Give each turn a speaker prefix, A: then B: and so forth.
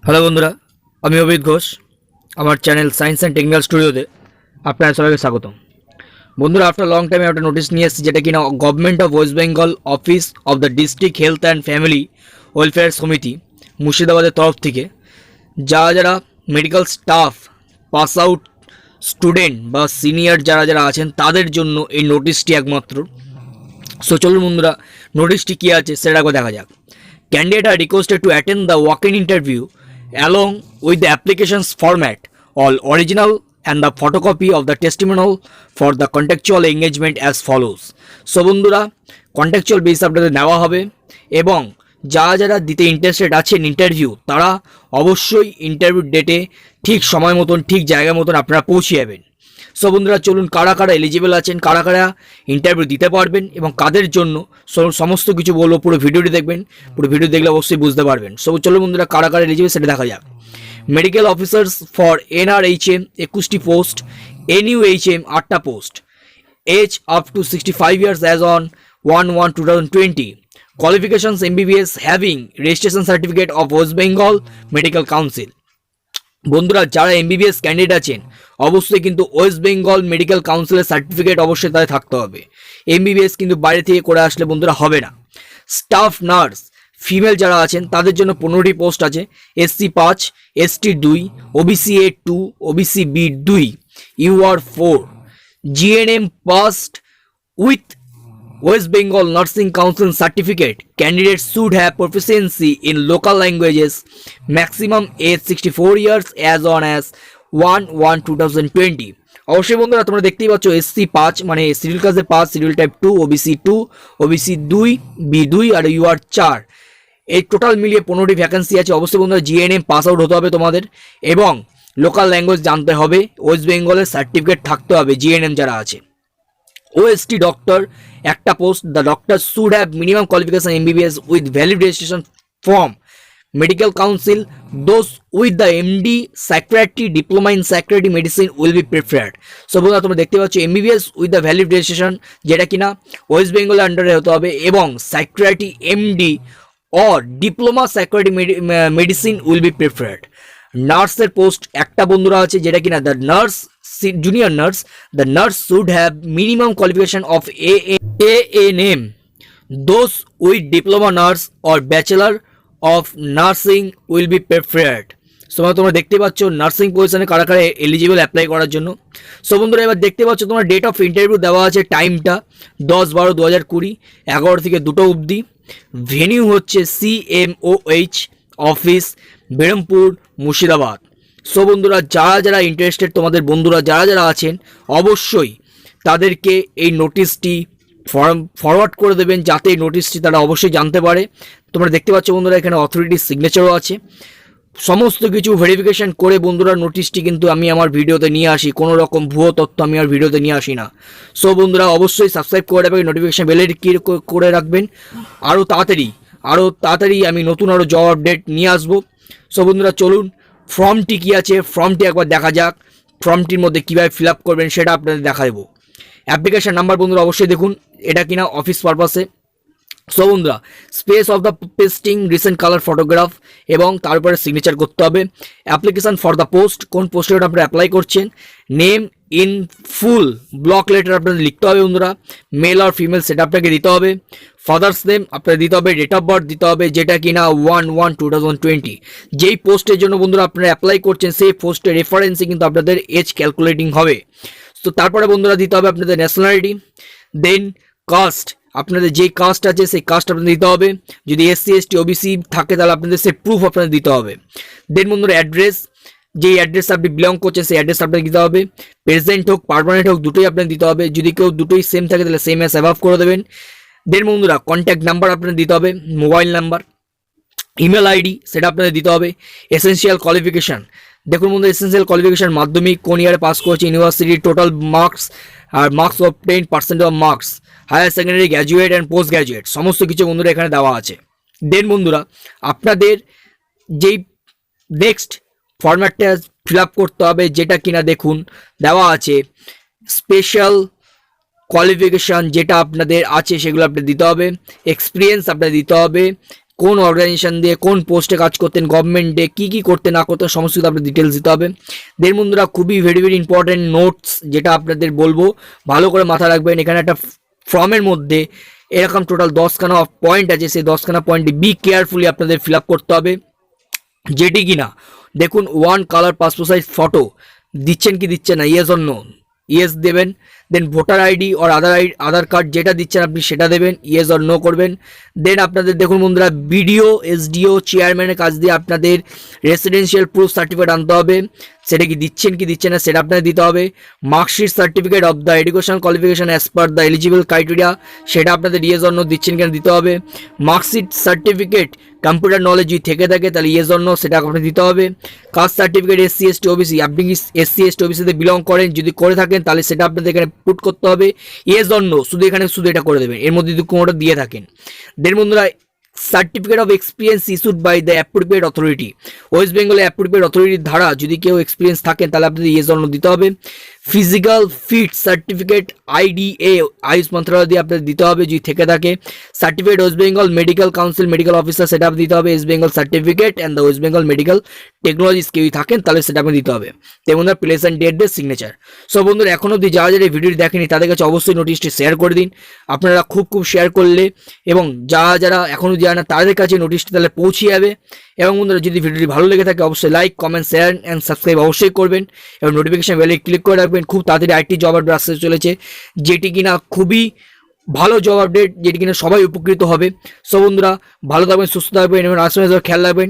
A: Hello বন্ধুরা, আমি অভিত ঘোষ। আমার চ্যানেল সায়েন্স অ্যান্ড টেকনিক্যাল স্টুডিওতে আপনারা সবাইকে স্বাগতম। বন্ধুরা, আফটার লং টাইমে একটা নোটিশ নিয়ে এসেছি, যেটা কিনা government of West Bengal office of the district health and family welfare সমিতি মুর্শিদাবাদের তরফ থেকে যারা medical staff, pass out student বা সিনিয়র যারা আছেন তাদের জন্য এই নোটিশটি একমাত্র। সো চলুন বন্ধুরা, নোটিশটি কী আছে সেটা একবার দেখা যাক। Candidate are requested to attend the walk-in interview along with the application's format, all original and the photocopy of the testimonial for the contractual engagement as follows. So বন্ধুরা, কন্ট্রাকচুয়াল বেস আপনাদের নেওয়া হবে এবং যারা দিতে ইন্টারেস্টেড আছেন interview, তারা অবশ্যই ইন্টারভিউ ডেটে ঠিক সময় মতন ঠিক জায়গা মতন আপনারা পৌঁছে যাবেন। সো বন্ধুরা, চলুন কারা কারা এলিজিবল আছেন, কারা কারা ইন্টারভিউ দিতে পারবেন এবং কাদের জন্য সমস্ত কিছু বলবো। পুরো ভিডিওটি দেখবেন, পুরো ভিডিও দেখলে অবশ্যই বুঝতে পারবেন। সো চলুন বন্ধুরা, কারা কারা এলিজিবল সেটা দেখা যাক। মেডিকেল অফিসার্স ফর NRHM 21টি পোস্ট, NUHM 8টা post, age up to 65 years as on 1/1/2020, qualifications MBBS having registration certificate of West Bengal medical council. বন্ধুরা, যারা MBBS ক্যান্ডিডেট আছেন অবশ্যই কিন্তু ওয়েস্ট বেঙ্গল মেডিকেল কাউন্সিলের সার্টিফিকেট অবশ্যই তাদের থাকতে হবে। MBBS কিন্তু বাইরে থেকে করে আসলে বন্ধুরা হবে না। স্টাফ নার্স ফিমেল যারা আছেন তাদের জন্য 15টি পোস্ট আছে, SC 5, ST 2, OBC A 2, OBC B 2, UR 4, GNM passed with West Bengal Nursing Council certificate. Candidates should have proficiency in local languages. Maximum age 64 years as on as 1/1/2020. অবশ্যই বন্ধুরা, তোমরা দেখতেই পাচ্ছ SC 5 মানে সিরিয়াল কাজে 5, serial type 2, OBC 2, OBC 2, B2 আর UR 4। এই total মিলিয়ে 15টি vacancy আছে। অবশ্যই বন্ধুরা GNM পাস আউট হতে হবে তোমাদের এবং লোকাল ল্যাঙ্গুয়েজ জানতে হবে, ওয়েস্ট বেঙ্গলের সার্টিফিকেট থাকতে হবে GNM যারা আছে। OST ডক্টর একটা post, the doctor should have minimum qualification MBBS with valid registration from medical council. Those with the MD psychiatry diploma in psychiatry medicine will be preferred. So বন্ধুরা, তোমরা দেখতে পাচ্ছ MBBS with the valid registration, যেটা কিনা West বেঙ্গলের আন্ডারে হতে হবে, এবং psychiatry MD or diploma psychiatry medicine will be preferred. নার্সের পোস্ট একটা বন্ধুরা আছে, যেটা কিনা the nurse junior nurse. The nurse should have minimum qualification of ANM. Those with diploma nurse or bachelor of nursing will be preferred. So তোমরা দেখতে পাচ্ছ nursing পজিশনে কারা কারা এলিজিবল অ্যাপ্লাই করার জন্য। সো বন্ধুরা, এবার দেখতে পাচ্ছ তোমার ডেট অফ ইন্টারভিউ দেওয়া আছে, টাইমটা 10/12/2020, 11 থেকে 2 অবধি। ভেনিউ হচ্ছে CMOH অফিস, বেরমপুর, মুর্শিদাবাদ। সো বন্ধুরা, যারা ইন্টারেস্টেড, তোমাদের বন্ধুরা যারা আছেন অবশ্যই তাদেরকে এই নোটিশটি ফরওয়ার্ড করে দেবেন, যাতে এই নোটিশটি তারা অবশ্যই জানতে পারে। তোমরা দেখতে পাচ্ছ বন্ধুরা, এখানে অথরিটির সিগনেচারও আছে। সমস্ত কিছু ভেরিফিকেশন করে বন্ধুরা নোটিশটি কিন্তু আমি আমার ভিডিওতে নিয়ে আসি, কোনো রকম ভুয়ো তথ্য আমি আর ভিডিওতে নিয়ে আসি না। সো বন্ধুরা, অবশ্যই সাবস্ক্রাইব করে রাখবেন, নোটিফিকেশন বেলের কি করে রাখবেন। আরও তাড়াতাড়ি আমি নতুন আরও জব আপডেট নিয়ে আসবো। সো বন্ধুরা, চলুন ফর্মটি কী আছে ফর্মটি একবার দেখা যাক। ফর্মটির মধ্যে কীভাবে ফিল আপ করবেন সেটা আপনাদের দেখা দেবো। অ্যাপ্লিকেশন নাম্বার বন্ধুরা অবশ্যই দেখুন, এটা কিনা অফিস পারপাসে। সো বন্ধুরা, space of the pasting recent colour photograph এবং তারপরে সিগনেচার করতে হবে। অ্যাপ্লিকেশান ফর দ্য পোস্ট, কোন পোস্টে আপনারা অ্যাপ্লাই করছেন, name in full block letter আপনাদের লিখতে হবে বন্ধুরা, মেল আর ফিমেল সেটা আপনাকে দিতে হবে। ফাদার্স নেম আপনাদের দিতে হবে, ডেট অফ বার্থ দিতে হবে, যেটা কিনা 1/1/2020। যেই পোস্টের জন্য বন্ধুরা আপনারা অ্যাপ্লাই করছেন সেই পোস্টের রেফারেন্সে কিন্তু আপনাদের এজ ক্যালকুলেটিং হবে। তো তারপরে বন্ধুরা দিতে হবে আপনাদের ন্যাশনালিটি, দেন কাস্ট, আপনাদের যেই কাস্ট আছে সেই কাস্ট আপনাদের দিতে হবে। যদি SC ST OBC থাকে তাহলে আপনাদের সেই প্রুফ আপনাদের দিতে হবে। দেন বন্ধুরা অ্যাড্রেস, যেই অ্যাড্রেস আপনি বিলং করছেন সেই অ্যাড্রেস আপনাকে দিতে হবে। প্রেজেন্ট হোক পারমানেন্ট হোক দুটোই আপনাকে দিতে হবে। যদি কেউ দুটোই সেম থাকে তাহলে সেম অ্যাজ অ্যাভাব করে দেবেন। দেন বন্ধুরা কন্ট্যাক্ট নাম্বার আপনাদের দিতে হবে, মোবাইল নাম্বার, ইমেল আইডি সেটা আপনাদের দিতে হবে। এসেনশিয়াল কোয়ালিফিকেশান, দেখুন বন্ধু, এসেনশিয়াল কোয়ালিফিকেশান মাধ্যমিক কোন ইয়ারে পাস করেছে, ইউনিভার্সিটি, টোটাল মার্কস আর marks of 10% of marks, higher secondary, graduate and post graduate, সমস্ত কিছু বন্ধুরা এখানে দেওয়া আছে। দেন বন্ধুরা আপনাদের যেই নেক্সট ফরম্যাটটা ফিল আপ করতে হবে, যেটা কিনা দেখুন দেওয়া আছে স্পেশাল কোয়ালিফিকেশান যেটা আপনাদের আছে সেগুলো আপনাদের দিতে হবে, এক্সপিরিয়েন্স আপনাদের দিতে হবে, কোন অর্গানাইজেশন দিয়ে কোন পোস্টে কাজ করতেন, গভর্নমেন্টে কী করতে না করতেন, সমস্ত কিছু আপনার ডিটেলস দিতে হবে। দেন বন্ধুরা খুবই ভেরি ভেরি ইম্পর্টেন্ট নোটস যেটা আপনাদের বলবো ভালো করে মাথায় রাখবেন। এখানে একটা ফর্মের মধ্যে এরকম টোটাল 10খানা পয়েন্ট আছে, সেই 10খানা পয়েন্টে বি কেয়ারফুলি আপনাদের ফিল আপ করতে হবে, যেটি কিনা দেখুন 1 কালার পাসপোর্ট সাইজ ফটো দিচ্ছেন কি দিচ্ছেন না, ইয়েস অর নো, ইয়েস দেবেন। দেন ভোটার আইডি আর আধার কার্ড যেটা দিচ্ছেন আপনি সেটা দেবেন, ইয়েস অর নো করবেন। দেন আপনাদের দেখুন বন্ধুরা বিডিও এসডিও চেয়ারম্যানের কাছ দিয়ে আপনাদের রেসিডেন্সিয়াল প্রুফ সার্টিফিকেট আনতে হবে, সেটা কি দিচ্ছেন না সেটা আপনাদের দিতে হবে। Marksheet certificate of the education qualification as per the eligible criteria, সেটা আপনাদের ইয়েস অর নো দিচ্ছেন কেন দিতে হবে। মার্কশিট সার্টিফিকেট কম্পিউটার নলেজ যদি থেকে থাকে তাহলে ইয়েস অর নো সেটা আপনাকে দিতে হবে। Caste certificate SC ST OBC, আপনি কি এসসি এসটি ওবিসিতে বিলং করেন, যদি করে থাকেন তাহলে সেটা আপনাদের এখানে পুট করতে হবে, ইয়েস অর নো, শুধু এটা করে দেবেন, এর মধ্যে যদি কোনোটা দিয়ে থাকেন। দেন বন্ধুরা certificate of experience issued by the appropriate authority, West বেঙ্গলের অ্যাপ্রোপ্রিয়েট অথরিটির ধারা যদি কেউ এক্সপিরিয়েন্স থাকেন তাহলে আপনাদের ইয়েস অর নো দিতে হবে। Physical fit certificate IDA Ayush মন্ত্রণালয় দিয়ে আপনাদের দিতে হবে যদি থেকে থাকে। Certificate West Bengal medical council medical officer সেটা আপনি দিতে হবে, West Bengal certificate and the West Bengal medical technologies কেউ থাকেন তাহলে সেটা আপনি দিতে হবে। তেমন place and date date signature. So বন্ধুরা এখন অবধি যারা যারা এই ভিডিওটি দেখেনি তাদের কাছে অবশ্যই নোটিশটি শেয়ার করে দিন, আপনারা খুব শেয়ার করলে এবং যারা এখনও যায় না তাদের কাছে নোটিশটি তাহলে পৌঁছে যাবে। এবং বন্ধুরা যদি ভিডিওটি ভালো লেগে থাকে অবশ্যই like comment share and subscribe অবশ্যই করবেন এবং নোটিফিকেশন বেলে ক্লিক করে রাখবেন। খুব তাড়াতাড়ি আইটি জব আপডেট আসতে চলেছে, যেটি কিনা খুবই ভালো জব আপডেট, যেটি কিনা সবাই উপকৃত হবে। সো বন্ধুরা ভালো থাকবেন, সুস্থ থাকবেন এবং আশেপাশে খেয়াল রাখবেন।